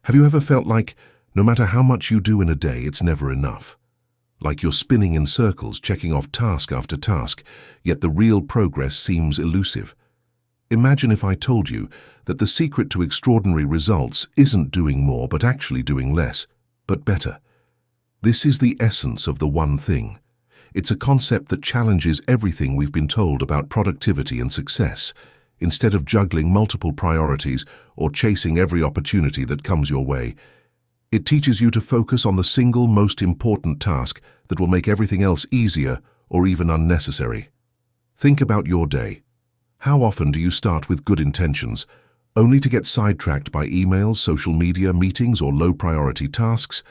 Have you ever felt like, no matter how much you do in a day, it's never enough? Like you're spinning in circles, checking off task after task, yet the real progress seems elusive. Imagine if I told you that the secret to extraordinary results isn't doing more, but actually doing less, but better. This is the essence of the one thing. It's a concept that challenges everything we've been told about productivity and success. Instead of juggling multiple priorities or chasing every opportunity that comes your way, it teaches you to focus on the single most important task that will make everything else easier or even unnecessary. Think about your day. How often do you start with good intentions, only to get sidetracked by emails, social media, meetings, or low-priority tasks?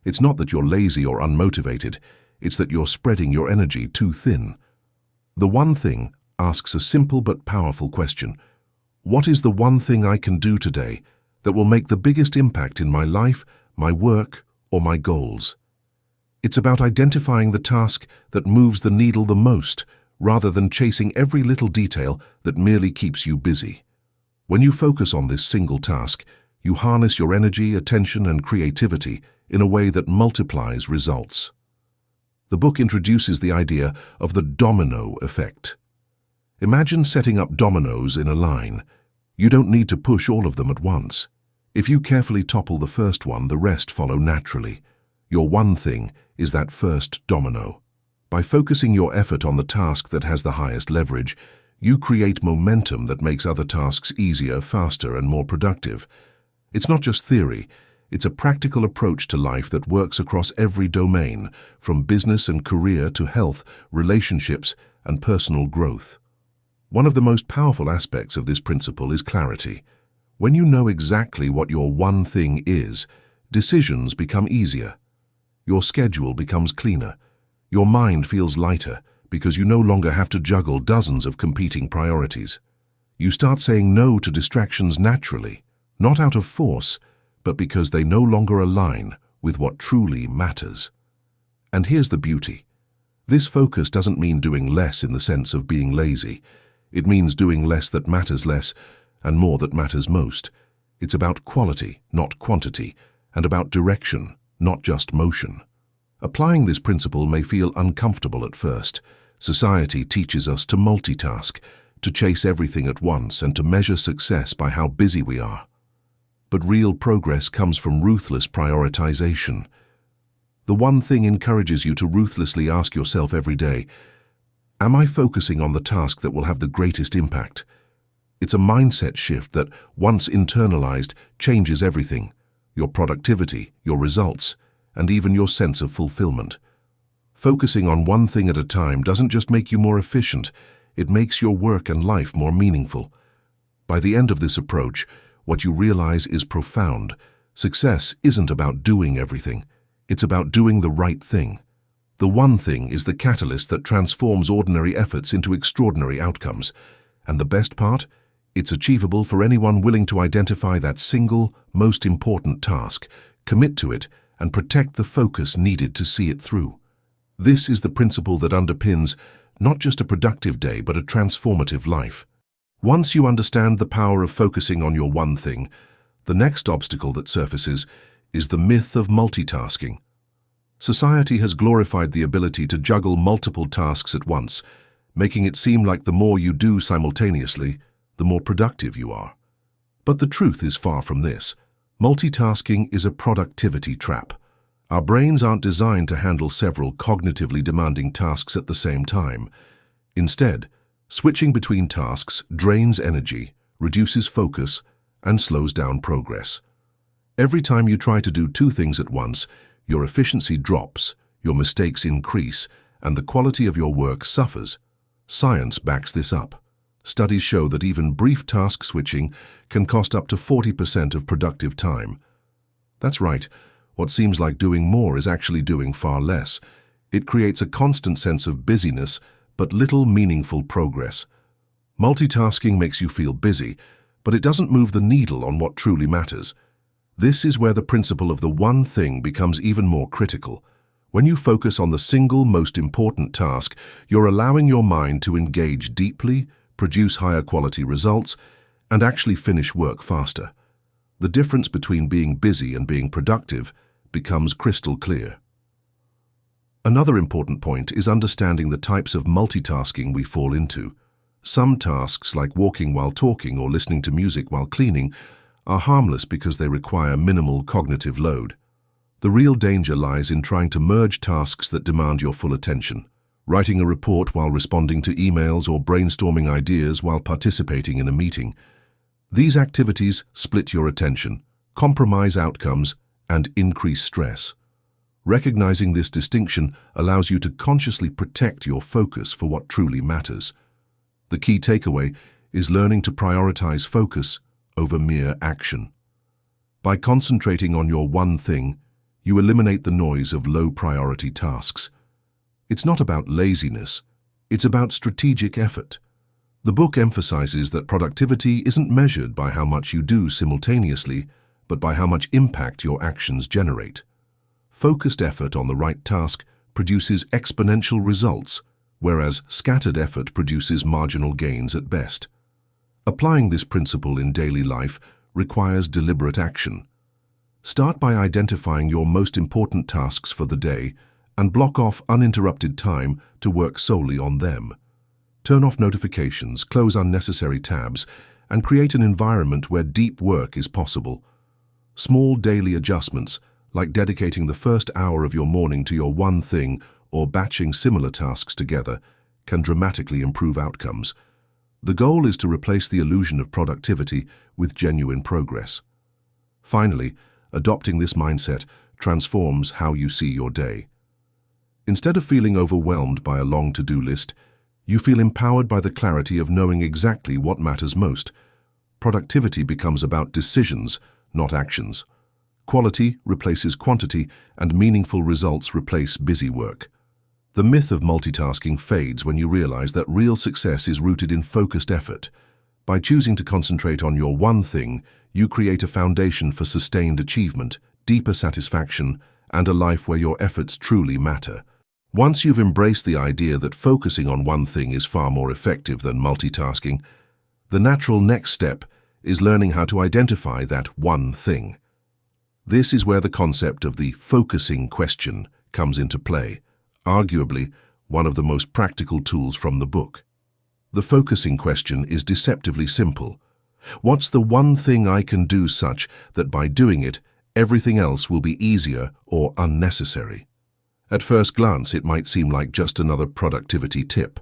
It's not that you're lazy or unmotivated, it's that you're spreading your energy too thin. The One Thing asks a simple but powerful question. What is the one thing I can do today that will make the biggest impact in my life, my work, or my goals? It's about identifying the task that moves the needle the most, rather than chasing every little detail that merely keeps you busy. When you focus on this single task, you harness your energy, attention, and creativity in a way that multiplies results. The book introduces the idea of the domino effect. Imagine setting up dominoes in a line. You don't need to push all of them at once. If you carefully topple the first one, the rest follow naturally. Your one thing is that first domino. By focusing your effort on the task that has the highest leverage, you create momentum that makes other tasks easier, faster, and more productive. It's not just theory. It's a practical approach to life that works across every domain, from business and career to health, relationships, and personal growth. One of the most powerful aspects of this principle is clarity. When you know exactly what your one thing is, decisions become easier. Your schedule becomes cleaner. Your mind feels lighter because you no longer have to juggle dozens of competing priorities. You start saying no to distractions naturally, not out of force, but because they no longer align with what truly matters. And here's the beauty. This focus doesn't mean doing less in the sense of being lazy. It means doing less that matters less and more that matters most. It's about quality, not quantity, and about direction, not just motion. Applying this principle may feel uncomfortable at first. Society teaches us to multitask, to chase everything at once, and to measure success by how busy we are. But real progress comes from ruthless prioritization. The One Thing encourages you to ruthlessly ask yourself every day, am I focusing on the task that will have the greatest impact? It's a mindset shift that, once internalized, changes everything: your productivity, your results, and even your sense of fulfillment. Focusing on one thing at a time doesn't just make you more efficient, it makes your work and life more meaningful. By the end of this approach, what you realize is profound. Success isn't about doing everything, it's about doing the right thing. The one thing is the catalyst that transforms ordinary efforts into extraordinary outcomes. And the best part? It's achievable for anyone willing to identify that single, most important task, commit to it, and protect the focus needed to see it through. This is the principle that underpins not just a productive day, but a transformative life. Once you understand the power of focusing on your one thing, the next obstacle that surfaces is the myth of multitasking. Society has glorified the ability to juggle multiple tasks at once, making it seem like the more you do simultaneously, the more productive you are. But the truth is far from this. Multitasking is a productivity trap. Our brains aren't designed to handle several cognitively demanding tasks at the same time. Instead, switching between tasks drains energy, reduces focus, and slows down progress. Every time you try to do two things at once, your efficiency drops, your mistakes increase, and the quality of your work suffers. Science backs this up. Studies show that even brief task switching can cost up to 40% of productive time. That's right, what seems like doing more is actually doing far less. It creates a constant sense of busyness, but little meaningful progress. Multitasking makes you feel busy, but it doesn't move the needle on what truly matters. This is where the principle of the one thing becomes even more critical. When you focus on the single most important task, you're allowing your mind to engage deeply, produce higher quality results, and actually finish work faster. The difference between being busy and being productive becomes crystal clear. Another important point is understanding the types of multitasking we fall into. Some tasks, like walking while talking or listening to music while cleaning, are harmless because they require minimal cognitive load. The real danger lies in trying to merge tasks that demand your full attention. Writing a report while responding to emails or brainstorming ideas while participating in a meeting. These activities split your attention, compromise outcomes, and increase stress. Recognizing this distinction allows you to consciously protect your focus for what truly matters. The key takeaway is learning to prioritize focus over mere action. By concentrating on your one thing, you eliminate the noise of low-priority tasks. It's not about laziness, it's about strategic effort. The book emphasizes that productivity isn't measured by how much you do simultaneously, but by how much impact your actions generate. Focused effort on the right task produces exponential results, whereas scattered effort produces marginal gains at best. Applying this principle in daily life requires deliberate action. Start by identifying your most important tasks for the day and block off uninterrupted time to work solely on them. Turn off notifications, close unnecessary tabs, and create an environment where deep work is possible. Small daily adjustments, like dedicating the first hour of your morning to your one thing or batching similar tasks together, can dramatically improve outcomes. The goal is to replace the illusion of productivity with genuine progress. Finally, adopting this mindset transforms how you see your day. Instead of feeling overwhelmed by a long to-do list, you feel empowered by the clarity of knowing exactly what matters most. Productivity becomes about decisions, not actions. Quality replaces quantity, and meaningful results replace busy work. The myth of multitasking fades when you realize that real success is rooted in focused effort. By choosing to concentrate on your one thing, you create a foundation for sustained achievement, deeper satisfaction, and a life where your efforts truly matter. Once you've embraced the idea that focusing on one thing is far more effective than multitasking, the natural next step is learning how to identify that one thing. This is where the concept of the focusing question comes into play, arguably one of the most practical tools from the book. The focusing question is deceptively simple. What's the one thing I can do such that by doing it, everything else will be easier or unnecessary? At first glance, it might seem like just another productivity tip,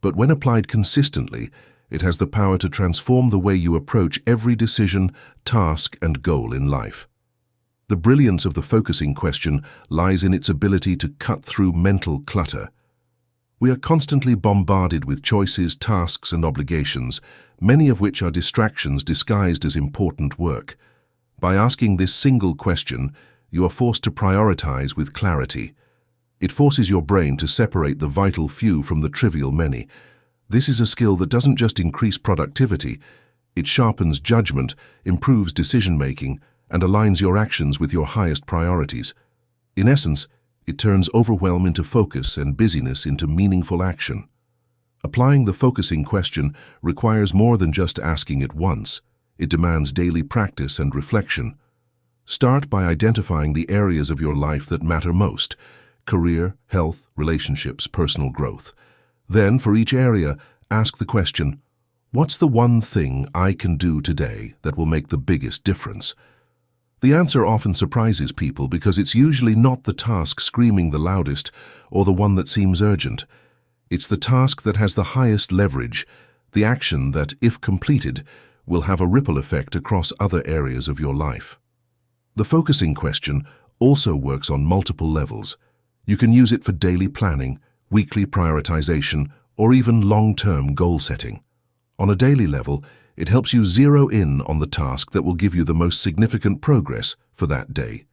but when applied consistently, it has the power to transform the way you approach every decision, task, and goal in life. The brilliance of the focusing question lies in its ability to cut through mental clutter. We are constantly bombarded with choices, tasks, and obligations, many of which are distractions disguised as important work. By asking this single question, you are forced to prioritize with clarity. It forces your brain to separate the vital few from the trivial many. This is a skill that doesn't just increase productivity, it sharpens judgment, improves decision-making, and aligns your actions with your highest priorities. In essence, it turns overwhelm into focus and busyness into meaningful action. Applying the focusing question requires more than just asking it once. It demands daily practice and reflection. Start by identifying the areas of your life that matter most: career, health, relationships, personal growth. Then, for each area, ask the question, what's the one thing I can do today that will make the biggest difference? The answer often surprises people because it's usually not the task screaming the loudest or the one that seems urgent. It's the task that has the highest leverage, the action that, if completed, will have a ripple effect across other areas of your life. The focusing question also works on multiple levels. You can use it for daily planning, weekly prioritization, or even long-term goal setting. On a daily level, it helps you zero in on the task that will give you the most significant progress for that day.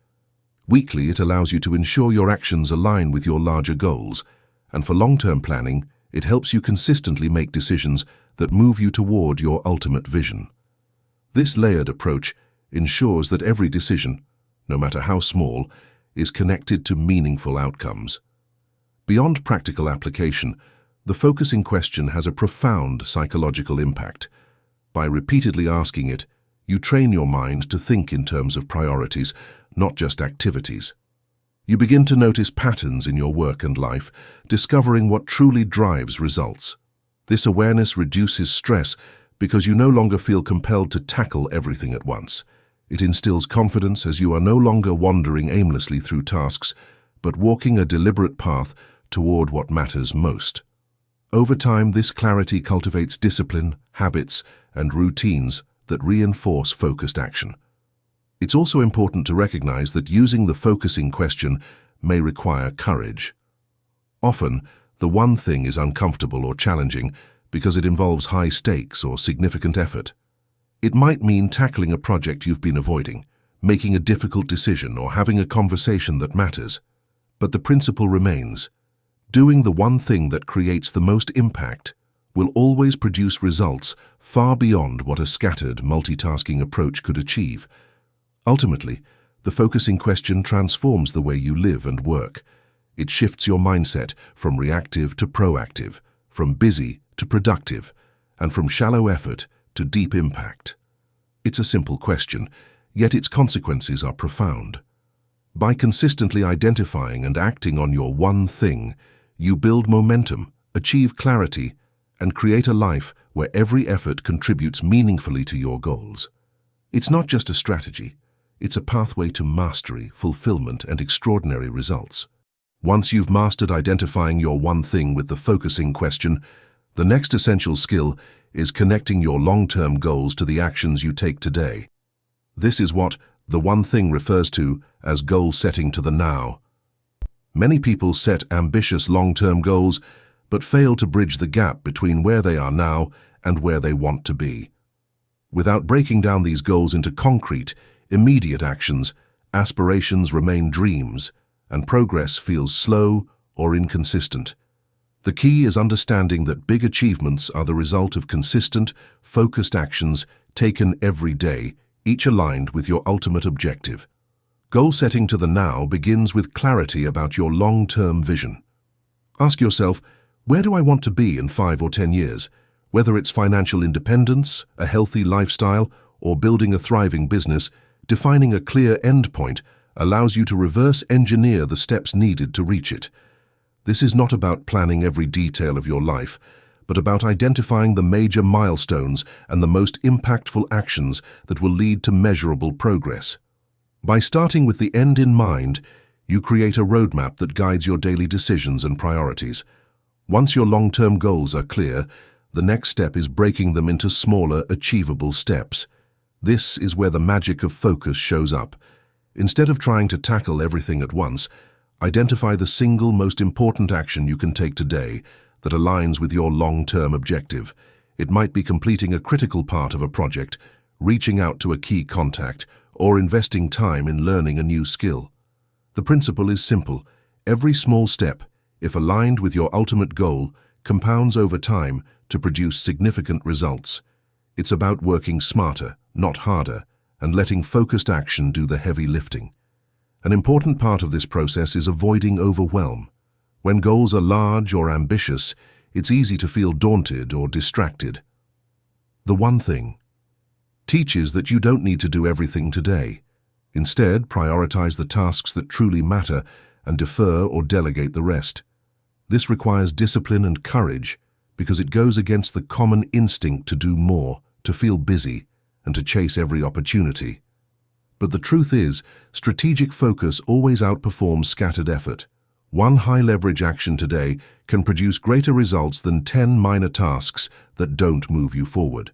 Weekly, it allows you to ensure your actions align with your larger goals, and for long-term planning, it helps you consistently make decisions that move you toward your ultimate vision. This layered approach ensures that every decision, no matter how small, is connected to meaningful outcomes. Beyond practical application, the focusing question has a profound psychological impact. By repeatedly asking it, You train your mind to think in terms of priorities, not just activities. You begin to notice patterns in your work and life, discovering what truly drives results. This awareness reduces stress because you no longer feel compelled to tackle everything at once. It instills confidence as you are no longer wandering aimlessly through tasks, but walking a deliberate path toward what matters most. Over time, this clarity cultivates discipline, habits, and routines that reinforce focused action. It's also important to recognize that using the focusing question may require courage. Often, the one thing is uncomfortable or challenging because it involves high stakes or significant effort. It might mean tackling a project you've been avoiding, making a difficult decision, or having a conversation that matters. But the principle remains: doing the one thing that creates the most impact will always produce results far beyond what a scattered, multitasking approach could achieve. Ultimately, the focusing question transforms the way you live and work. It shifts your mindset from reactive to proactive, from busy to productive, and from shallow effort to deep impact. It's a simple question, yet its consequences are profound. By consistently identifying and acting on your one thing, you build momentum, achieve clarity, and create a life where every effort contributes meaningfully to your goals. It's not just a strategy. It's a pathway to mastery, fulfillment, and extraordinary results. Once you've mastered identifying your one thing with the focusing question, the next essential skill is connecting your long-term goals to the actions you take today. This is what the one thing refers to as goal setting to the now. Many people set ambitious long-term goals, but fail to bridge the gap between where they are now and where they want to be. Without breaking down these goals into concrete, immediate actions, aspirations remain dreams, and progress feels slow or inconsistent. The key is understanding that big achievements are the result of consistent, focused actions taken every day, each aligned with your ultimate objective. Goal setting to the now begins with clarity about your long-term vision. Ask yourself, where do I want to be in 5 or 10 years? Whether it's financial independence, a healthy lifestyle, or building a thriving business, defining a clear endpoint allows you to reverse engineer the steps needed to reach it. This is not about planning every detail of your life, but about identifying the major milestones and the most impactful actions that will lead to measurable progress. By starting with the end in mind, you create a roadmap that guides your daily decisions and priorities. Once your long-term goals are clear, the next step is breaking them into smaller, achievable steps. This is where the magic of focus shows up. Instead of trying to tackle everything at once, identify the single most important action you can take today that aligns with your long-term objective. It might be completing a critical part of a project, reaching out to a key contact, or investing time in learning a new skill. The principle is simple. Every small step, if aligned with your ultimate goal, compounds over time to produce significant results. It's about working smarter, not harder, and letting focused action do the heavy lifting. An important part of this process is avoiding overwhelm. When goals are large or ambitious, it's easy to feel daunted or distracted. The one thing teaches that you don't need to do everything today. Instead, prioritize the tasks that truly matter and defer or delegate the rest. This requires discipline and courage because it goes against the common instinct to do more, to feel busy, and to chase every opportunity. But the truth is, strategic focus always outperforms scattered effort. One high-leverage action today can produce greater results than 10 minor tasks that don't move you forward.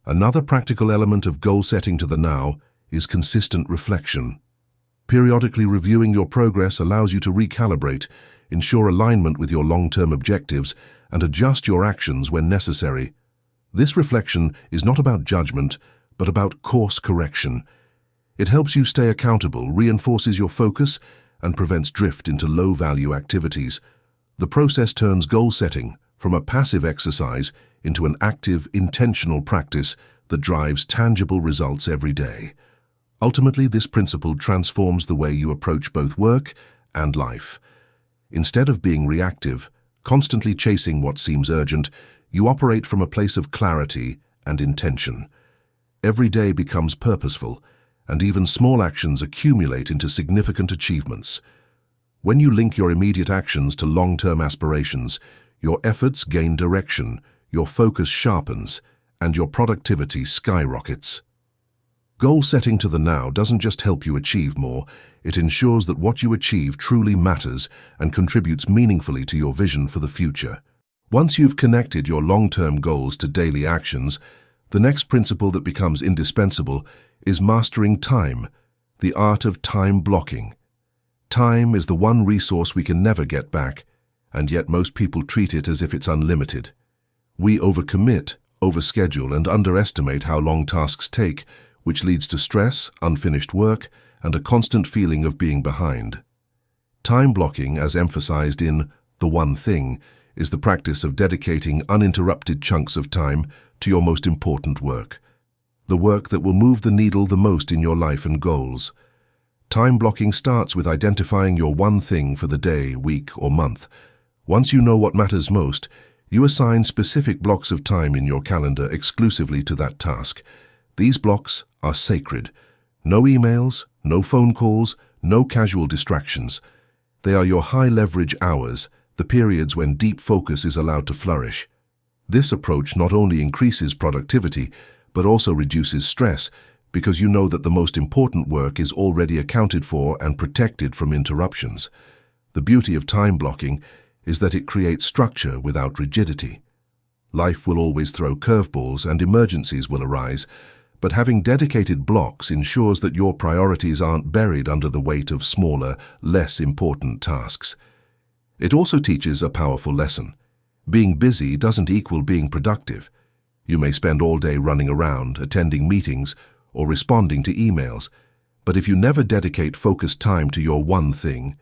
Another practical element of goal setting to the now is consistent reflection. Periodically reviewing your progress allows you to recalibrate, ensure alignment with your long-term objectives, and adjust your actions when necessary. This reflection is not about judgment, but about course correction. It helps you stay accountable, reinforces your focus, and prevents drift into low-value activities. The process turns goal setting from a passive exercise into an active, intentional practice that drives tangible results every day. Ultimately, this principle transforms the way you approach both work and life. Instead of being reactive, constantly chasing what seems urgent, you operate from a place of clarity and intention. Every day becomes purposeful, and even small actions accumulate into significant achievements. When you link your immediate actions to long-term aspirations, your efforts gain direction, your focus sharpens, and your productivity skyrockets. Goal setting to the now doesn't just help you achieve more, it ensures that what you achieve truly matters and contributes meaningfully to your vision for the future. Once you've connected your long-term goals to daily actions, the next principle that becomes indispensable is mastering time, the art of time blocking. Time is the one resource we can never get back, and yet most people treat it as if it's unlimited. We overcommit, overschedule, and underestimate how long tasks take, which leads to stress, unfinished work, and a constant feeling of being behind. Time blocking, as emphasized in The One Thing, is the practice of dedicating uninterrupted chunks of time to your most important work, the work that will move the needle the most in your life and goals. Time blocking starts with identifying your one thing for the day, week, or month. Once you know what matters most, you assign specific blocks of time in your calendar exclusively to that task. These blocks are sacred. No emails, no phone calls, no casual distractions. They are your high-leverage hours, the periods when deep focus is allowed to flourish. This approach not only increases productivity, but also reduces stress, because you know that the most important work is already accounted for and protected from interruptions. The beauty of time blocking is that it creates structure without rigidity. Life will always throw curveballs and emergencies will arise, but having dedicated blocks ensures that your priorities aren't buried under the weight of smaller, less important tasks. It also teaches a powerful lesson. Being busy doesn't equal being productive. You may spend all day running around, attending meetings, or responding to emails, but if you never dedicate focused time to your one thing,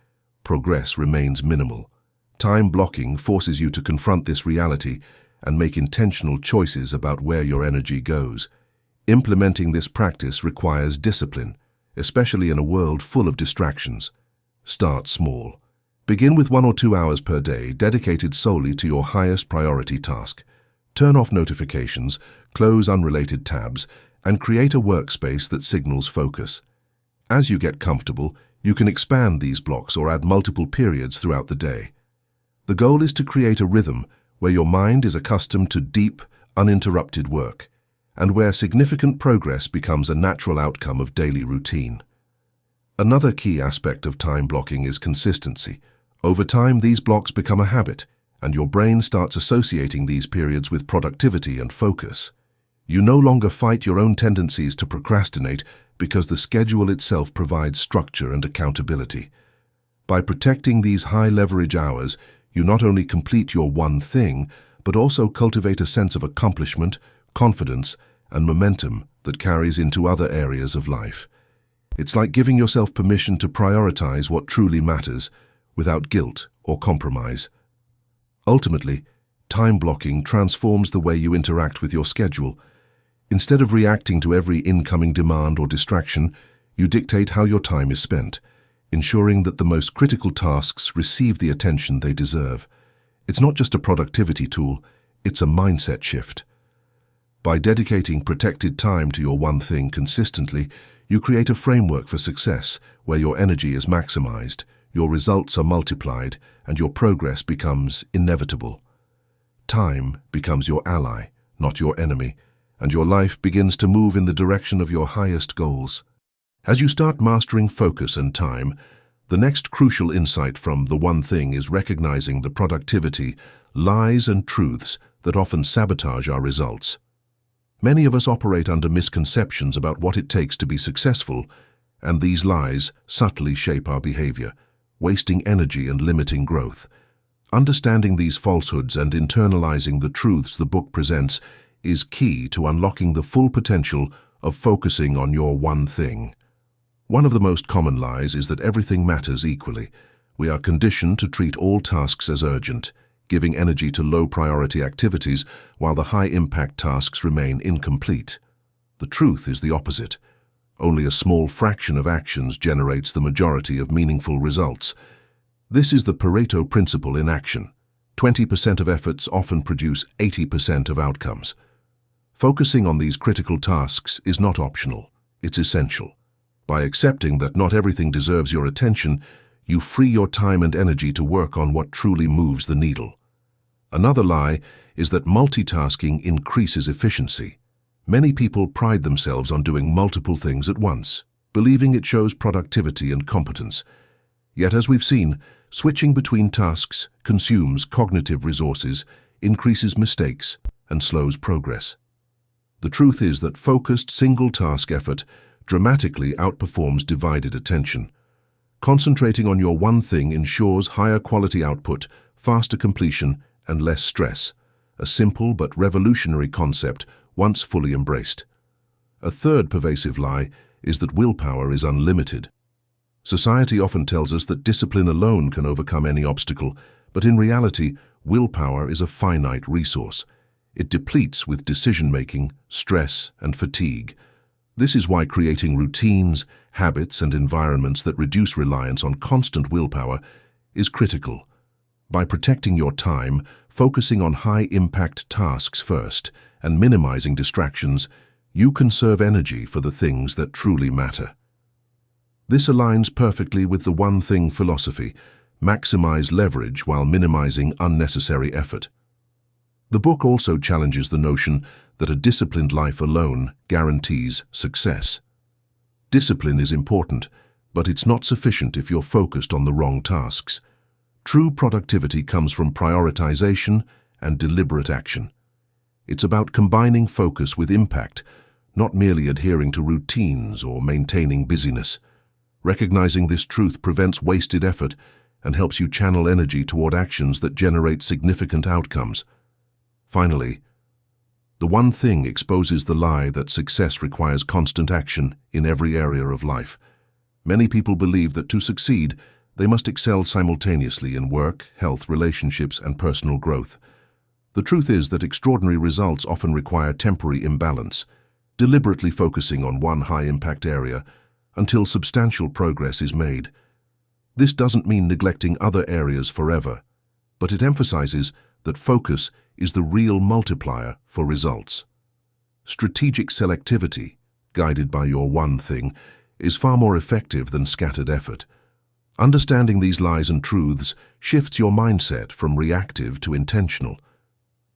progress remains minimal. Time blocking forces you to confront this reality and make intentional choices about where your energy goes. Implementing this practice requires discipline, especially in a world full of distractions. Start small. Begin with 1 or 2 hours per day dedicated solely to your highest priority task. Turn off notifications, close unrelated tabs, and create a workspace that signals focus. As you get comfortable, you can expand these blocks or add multiple periods throughout the day. The goal is to create a rhythm where your mind is accustomed to deep, uninterrupted work, and where significant progress becomes a natural outcome of daily routine. Another key aspect of time blocking is consistency. Over time, these blocks become a habit, and your brain starts associating these periods with productivity and focus. You no longer fight your own tendencies to procrastinate because the schedule itself provides structure and accountability. By protecting these high-leverage hours, you not only complete your one thing, but also cultivate a sense of accomplishment, confidence, and momentum that carries into other areas of life. It's like giving yourself permission to prioritize what truly matters, without guilt or compromise. Ultimately, time blocking transforms the way you interact with your schedule. Instead of reacting to every incoming demand or distraction, you dictate how your time is spent, ensuring that the most critical tasks receive the attention they deserve. It's not just a productivity tool, it's a mindset shift. By dedicating protected time to your one thing consistently, you create a framework for success where your energy is maximized, your results are multiplied, and your progress becomes inevitable. Time becomes your ally, not your enemy, and your life begins to move in the direction of your highest goals. As you start mastering focus and time, the next crucial insight from The One Thing is recognizing the productivity, lies, and truths that often sabotage our results. Many of us operate under misconceptions about what it takes to be successful, and these lies subtly shape our behavior, wasting energy and limiting growth. Understanding these falsehoods and internalizing the truths the book presents is key to unlocking the full potential of focusing on your one thing. One of the most common lies is that everything matters equally. We are conditioned to treat all tasks as urgent, giving energy to low-priority activities while the high-impact tasks remain incomplete. The truth is the opposite. Only a small fraction of actions generates the majority of meaningful results. This is the Pareto principle in action. 20% of efforts often produce 80% of outcomes. Focusing on these critical tasks is not optional, it's essential. By accepting that not everything deserves your attention, you free your time and energy to work on what truly moves the needle. Another lie is that multitasking increases efficiency. Many people pride themselves on doing multiple things at once, believing it shows productivity and competence. Yet, as we've seen, switching between tasks consumes cognitive resources, increases mistakes, and slows progress. The truth is that focused single-task effort dramatically outperforms divided attention. Concentrating on your one thing ensures higher quality output, faster completion, and less stress, a simple but revolutionary concept once fully embraced. A third pervasive lie is that willpower is unlimited. Society often tells us that discipline alone can overcome any obstacle, but in reality, willpower is a finite resource. It depletes with decision-making, stress, and fatigue. This is why creating routines, habits, and environments that reduce reliance on constant willpower is critical. By protecting your time, focusing on high-impact tasks first, and minimizing distractions, you conserve energy for the things that truly matter. This aligns perfectly with the one-thing philosophy: maximize leverage while minimizing unnecessary effort. The book also challenges the notion that a disciplined life alone guarantees success. Discipline is important, but it's not sufficient if you're focused on the wrong tasks. True productivity comes from prioritization and deliberate action. It's about combining focus with impact, not merely adhering to routines or maintaining busyness. Recognizing this truth prevents wasted effort and helps you channel energy toward actions that generate significant outcomes. Finally, the one thing exposes the lie that success requires constant action in every area of life. Many people believe that to succeed, they must excel simultaneously in work, health, relationships, and personal growth. The truth is that extraordinary results often require temporary imbalance, deliberately focusing on one high-impact area until substantial progress is made. This doesn't mean neglecting other areas forever, but it emphasizes that focus is the real multiplier for results. Strategic selectivity, guided by your one thing, is far more effective than scattered effort. Understanding these lies and truths shifts your mindset from reactive to intentional.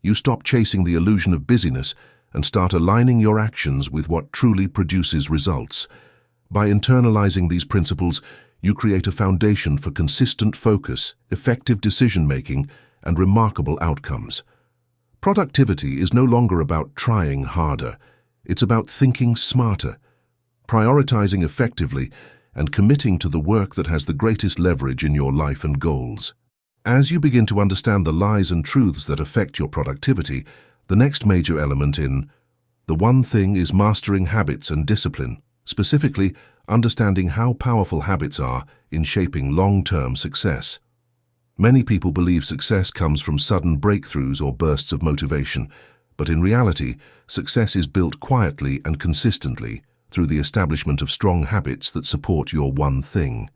You stop chasing the illusion of busyness and start aligning your actions with what truly produces results. By internalizing these principles, you create a foundation for consistent focus, effective decision-making, and remarkable outcomes. Productivity is no longer about trying harder. It's about thinking smarter, prioritizing effectively, and committing to the work that has the greatest leverage in your life and goals. As you begin to understand the lies and truths that affect your productivity, the next major element in the one thing is mastering habits and discipline, specifically understanding how powerful habits are in shaping long-term success. Many people believe success comes from sudden breakthroughs or bursts of motivation, but in reality, success is built quietly and consistently through the establishment of strong habits that support your one thing.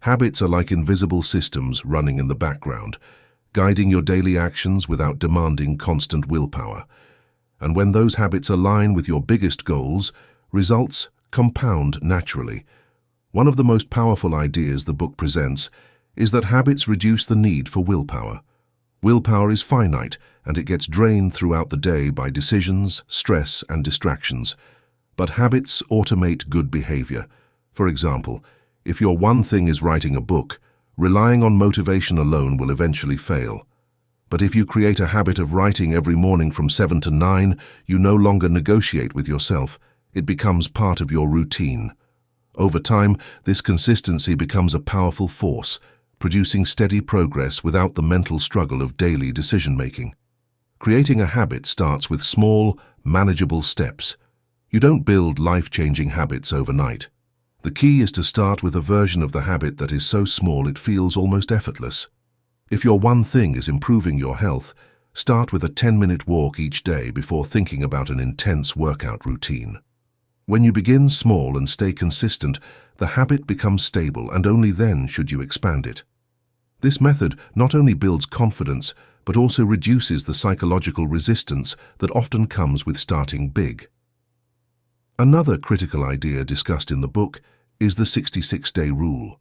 Habits are like invisible systems running in the background, guiding your daily actions without demanding constant willpower. And when those habits align with your biggest goals, results compound naturally. One of the most powerful ideas the book presents is that habits reduce the need for willpower. Willpower is finite, and it gets drained throughout the day by decisions, stress, and distractions. But habits automate good behavior. For example, if your one thing is writing a book, relying on motivation alone will eventually fail. But if you create a habit of writing every morning from 7 to 9, you no longer negotiate with yourself. It becomes part of your routine. Over time, this consistency becomes a powerful force, producing steady progress without the mental struggle of daily decision-making. Creating a habit starts with small, manageable steps. You don't build life-changing habits overnight. The key is to start with a version of the habit that is so small it feels almost effortless. If your one thing is improving your health, start with a 10-minute walk each day before thinking about an intense workout routine. When you begin small and stay consistent, the habit becomes stable, and only then should you expand it. This method not only builds confidence, but also reduces the psychological resistance that often comes with starting big. Another critical idea discussed in the book is the 66-day rule.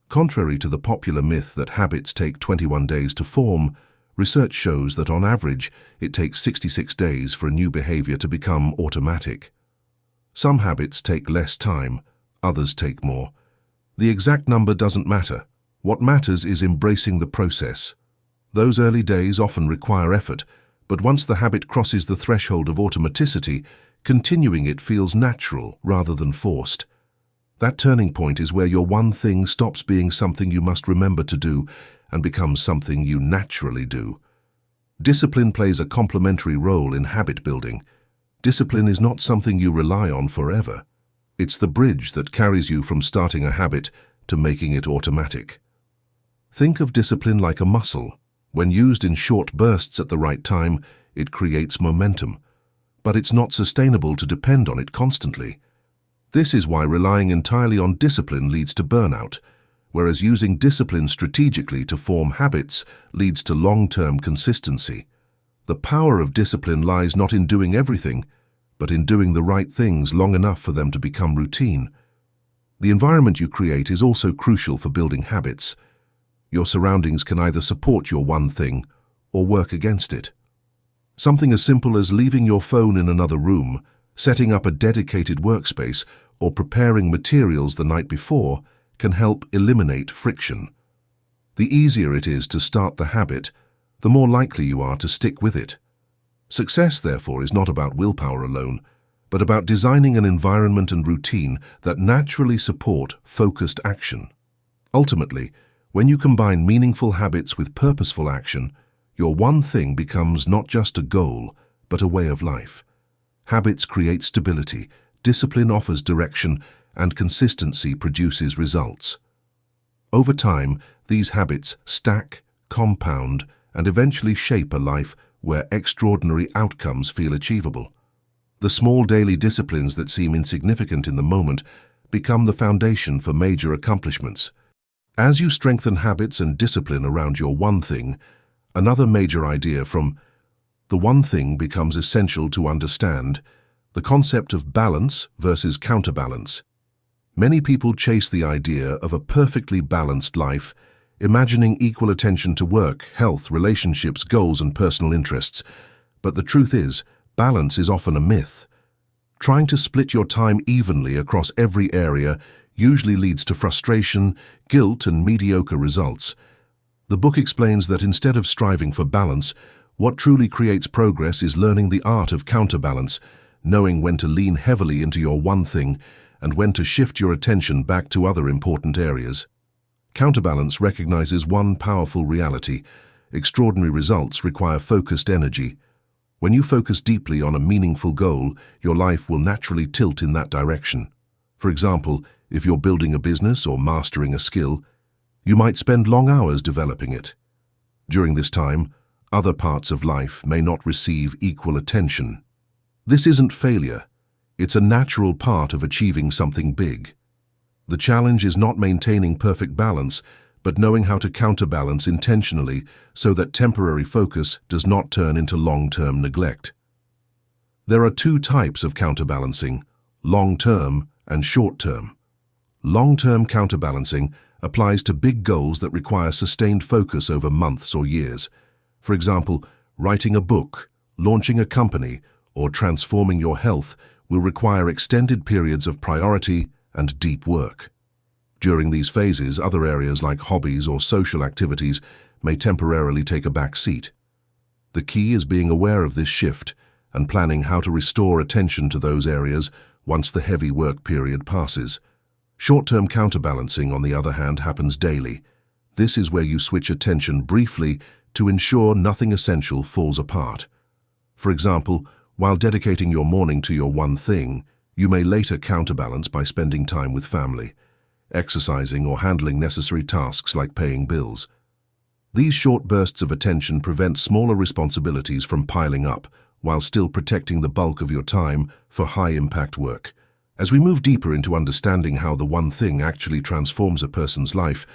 Contrary to the popular myth that habits take 21 days to form, research shows that on average it takes 66 days for a new behavior to become automatic. Some habits take less time, others take more. The exact number doesn't matter. What matters is embracing the process. Those early days often require effort, but once the habit crosses the threshold of automaticity, continuing it feels natural rather than forced. That turning point is where your one thing stops being something you must remember to do and becomes something you naturally do. Discipline plays a complementary role in habit building. Discipline is not something you rely on forever. It's the bridge that carries you from starting a habit to making it automatic. Think of discipline like a muscle. When used in short bursts at the right time, it creates momentum. But it's not sustainable to depend on it constantly. This is why relying entirely on discipline leads to burnout, whereas using discipline strategically to form habits leads to long-term consistency. The power of discipline lies not in doing everything, but in doing the right things long enough for them to become routine. The environment you create is also crucial for building habits. Your surroundings can either support your one thing or work against it. Something as simple as leaving your phone in another room, setting up a dedicated workspace, or preparing materials the night before can help eliminate friction. The easier it is to start the habit, the more likely you are to stick with it. Success, therefore, is not about willpower alone, but about designing an environment and routine that naturally support focused action. Ultimately, when you combine meaningful habits with purposeful action, your one thing becomes not just a goal, but a way of life. Habits create stability, discipline offers direction, and consistency produces results. Over time, these habits stack, compound, and eventually shape a life where extraordinary outcomes feel achievable. The small daily disciplines that seem insignificant in the moment become the foundation for major accomplishments. As you strengthen habits and discipline around your one thing, another major idea from The One Thing becomes essential to understand: the concept of balance versus counterbalance. Many people chase the idea of a perfectly balanced life, imagining equal attention to work, health, relationships, goals, and personal interests. But the truth is, balance is often a myth. Trying to split your time evenly across every area usually leads to frustration, guilt, and mediocre results. The book explains that instead of striving for balance, what truly creates progress is learning the art of counterbalance, knowing when to lean heavily into your one thing and when to shift your attention back to other important areas. Counterbalance recognizes one powerful reality: extraordinary results require focused energy. When you focus deeply on a meaningful goal, your life will naturally tilt in that direction. For example, if you're building a business or mastering a skill, you might spend long hours developing it. During this time, other parts of life may not receive equal attention. This isn't failure. It's a natural part of achieving something big. The challenge is not maintaining perfect balance, but knowing how to counterbalance intentionally so that temporary focus does not turn into long-term neglect. There are two types of counterbalancing: long-term and short-term. Long-term counterbalancing applies to big goals that require sustained focus over months or years. For example, writing a book, launching a company, or transforming your health will require extended periods of priority and deep work. During these phases, other areas like hobbies or social activities may temporarily take a back seat. The key is being aware of this shift and planning how to restore attention to those areas once the heavy work period passes. Short-term counterbalancing, on the other hand, happens daily. This is where you switch attention briefly to ensure nothing essential falls apart. For example, while dedicating your morning to your one thing, you may later counterbalance by spending time with family, exercising, or handling necessary tasks like paying bills. These short bursts of attention prevent smaller responsibilities from piling up, while still protecting the bulk of your time for high-impact work. As we move deeper into understanding how the one thing actually transforms a person's life,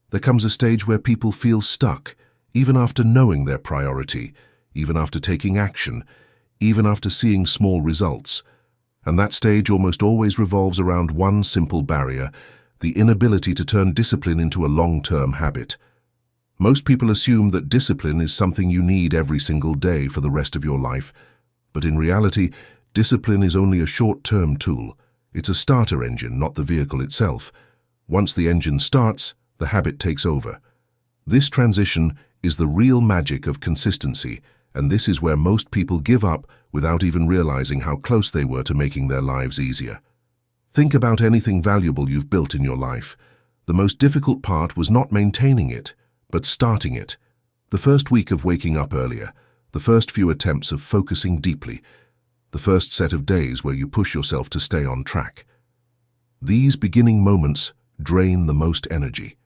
there comes a stage where people feel stuck, even after knowing their priority, even after taking action, even after seeing small results. And that stage almost always revolves around one simple barrier: the inability to turn discipline into a long-term habit. Most people assume that discipline is something you need every single day for the rest of your life, but in reality, discipline is only a short-term tool. It's a starter engine, not the vehicle itself. Once the engine starts, the habit takes over. This transition is the real magic of consistency, and this is where most people give up without even realizing how close they were to making their lives easier. Think about anything valuable you've built in your life. The most difficult part was not maintaining it, but starting it. The first week of waking up earlier, the first few attempts of focusing deeply, the first set of days where you push yourself to stay on track. These beginning moments drain the most energy.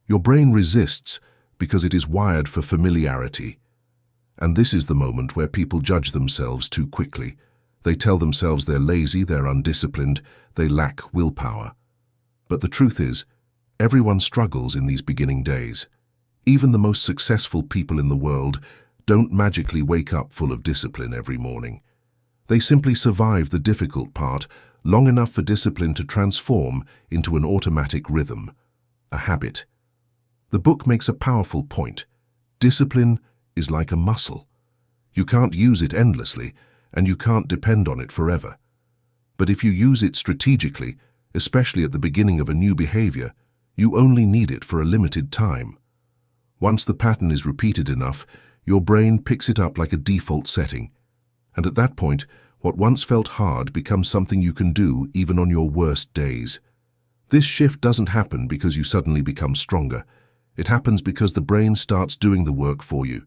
Your brain resists because it is wired for familiarity. And this is the moment where people judge themselves too quickly. They tell themselves they're lazy, they're undisciplined, they lack willpower. But the truth is, everyone struggles in these beginning days. Even the most successful people in the world don't magically wake up full of discipline every morning. They simply survive the difficult part long enough for discipline to transform into an automatic rhythm, a habit. The book makes a powerful point. Discipline is like a muscle. You can't use it endlessly, and you can't depend on it forever. But if you use it strategically, especially at the beginning of a new behavior, you only need it for a limited time. Once the pattern is repeated enough, your brain picks it up like a default setting. And at that point, what once felt hard becomes something you can do even on your worst days. This shift doesn't happen because you suddenly become stronger. It happens because the brain starts doing the work for you.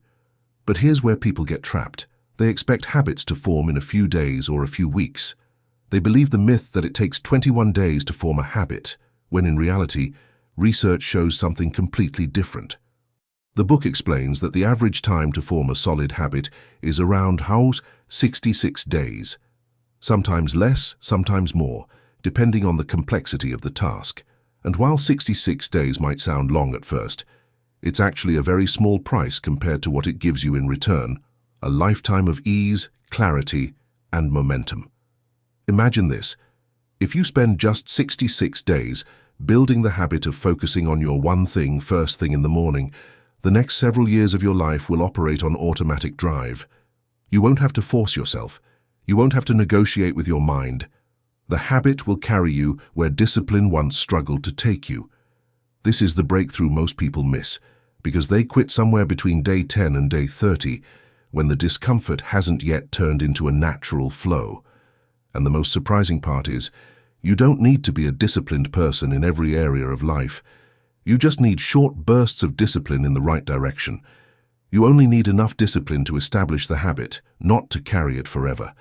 But here's where people get trapped. They expect habits to form in a few days or a few weeks. They believe the myth that it takes 21 days to form a habit, when in reality, research shows something completely different. The book explains that the average time to form a solid habit is around 66 days. Sometimes less, sometimes more, depending on the complexity of the task. And while 66 days might sound long at first, it's actually a very small price compared to what it gives you in return: a lifetime of ease, clarity, and momentum. Imagine this. If you spend just 66 days building the habit of focusing on your one thing first thing in the morning, the next several years of your life will operate on automatic drive. You won't have to force yourself. You won't have to negotiate with your mind. The habit will carry you where discipline once struggled to take you. This is the breakthrough most people miss, because they quit somewhere between day 10 and day 30, when the discomfort hasn't yet turned into a natural flow. And the most surprising part is, you don't need to be a disciplined person in every area of life. You just need short bursts of discipline in the right direction. You only need enough discipline to establish the habit, not to carry it forever.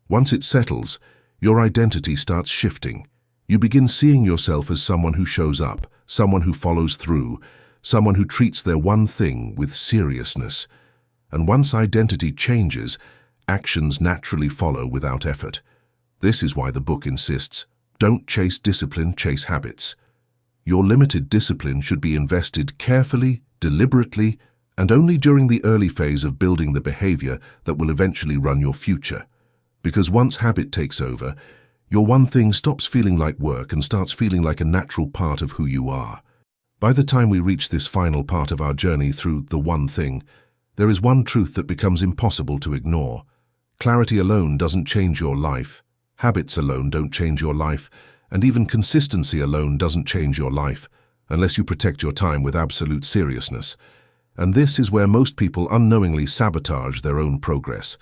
Once it settles, your identity starts shifting. You begin seeing yourself as someone who shows up, someone who follows through, someone who treats their one thing with seriousness. And once identity changes, actions naturally follow without effort. This is why the book insists, don't chase discipline, chase habits. Your limited discipline should be invested carefully, deliberately, and only during the early phase of building the behavior that will eventually run your future. Because once habit takes over, your one thing stops feeling like work and starts feeling like a natural part of who you are. By the time we reach this final part of our journey through the one thing, there is one truth that becomes impossible to ignore. Clarity alone doesn't change your life. Habits alone don't change your life. And even consistency alone doesn't change your life, unless you protect your time with absolute seriousness. And this is where most people unknowingly sabotage their own progress.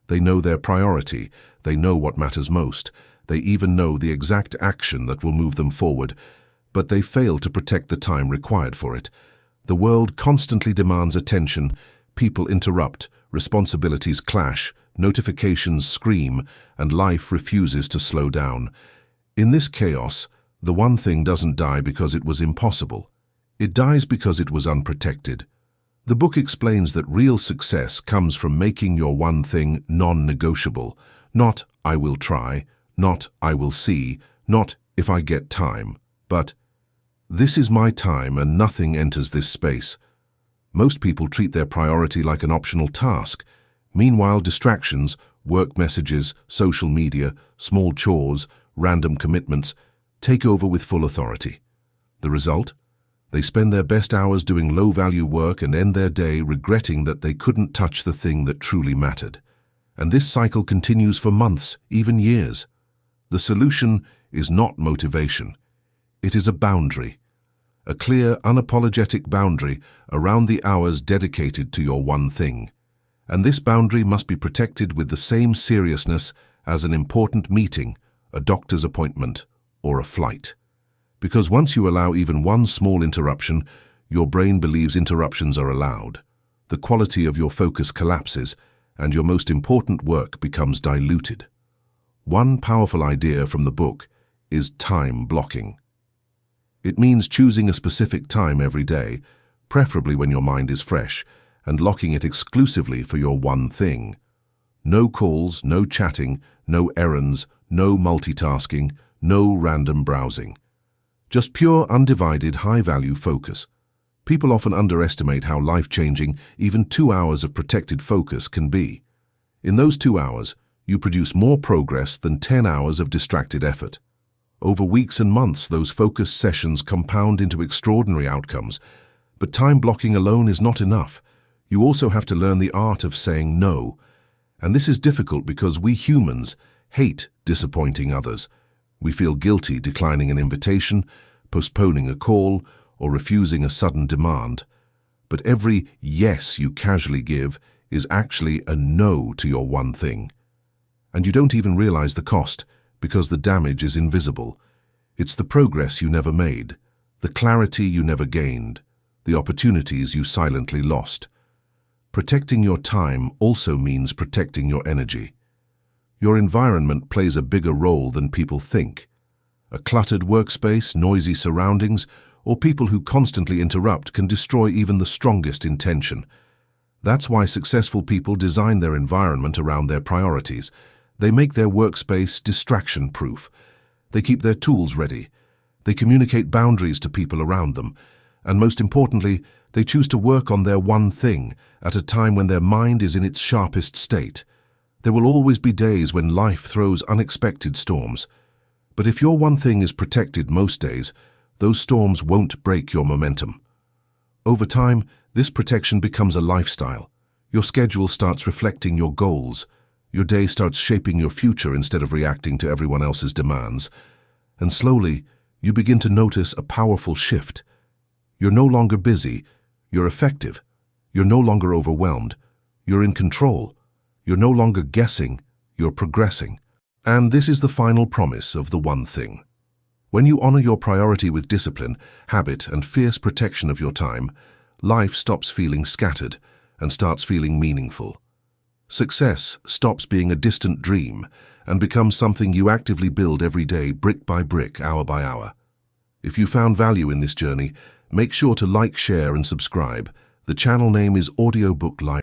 They know their priority, they know what matters most, they even know the exact action that will move them forward, but they fail to protect the time required for it. The world constantly demands attention, people interrupt, responsibilities clash, notifications scream, and life refuses to slow down. In this chaos, the one thing doesn't die because it was impossible. It dies because it was unprotected. The book explains that real success comes from making your one thing non-negotiable. Not, I will try, not, I will see, not, if I get time, but, this is my time and nothing enters this space. Most people treat their priority like an optional task. Meanwhile, distractions, work messages, social media, small chores, random commitments, take over with full authority. The result? They spend their best hours doing low-value work and end their day regretting that they couldn't touch the thing that truly mattered. And this cycle continues for months, even years. The solution is not motivation. It is a boundary. A clear, unapologetic boundary around the hours dedicated to your one thing. And this boundary must be protected with the same seriousness as an important meeting, a doctor's appointment, or a flight. Because once you allow even one small interruption, your brain believes interruptions are allowed. The quality of your focus collapses, and your most important work becomes diluted. One powerful idea from the book is time blocking. It means choosing a specific time every day, preferably when your mind is fresh, and locking it exclusively for your one thing. No calls, no chatting, no errands, no multitasking, no random browsing. Just pure, undivided, high-value focus. People often underestimate how life-changing even 2 hours of protected focus can be. In those 2 hours, you produce more progress than 10 hours of distracted effort. Over weeks and months, those focus sessions compound into extraordinary outcomes. But time blocking alone is not enough. You also have to learn the art of saying no. And this is difficult because we humans hate disappointing others. We feel guilty declining an invitation, postponing a call, or refusing a sudden demand. But every yes you casually give is actually a no to your one thing. And you don't even realize the cost, because the damage is invisible. It's the progress you never made, the clarity you never gained, the opportunities you silently lost. Protecting your time also means protecting your energy. Your environment plays a bigger role than people think. A cluttered workspace, noisy surroundings, or people who constantly interrupt can destroy even the strongest intention. That's why successful people design their environment around their priorities. They make their workspace distraction-proof. They keep their tools ready. They communicate boundaries to people around them. And most importantly, they choose to work on their one thing at a time when their mind is in its sharpest state. There will always be days when life throws unexpected storms. But if your one thing is protected most days, those storms won't break your momentum. Over time, this protection becomes a lifestyle. Your schedule starts reflecting your goals. Your day starts shaping your future instead of reacting to everyone else's demands. And slowly, you begin to notice a powerful shift. You're no longer busy. You're effective. You're no longer overwhelmed. You're in control. You're no longer guessing. You're progressing. And this is the final promise of the one thing. When you honor your priority with discipline, habit, and fierce protection of your time, life stops feeling scattered and starts feeling meaningful. Success stops being a distant dream and becomes something you actively build every day, brick by brick, hour by hour. If you found value in this journey, make sure to like, share, and subscribe. The channel name is Audiobook Labriry.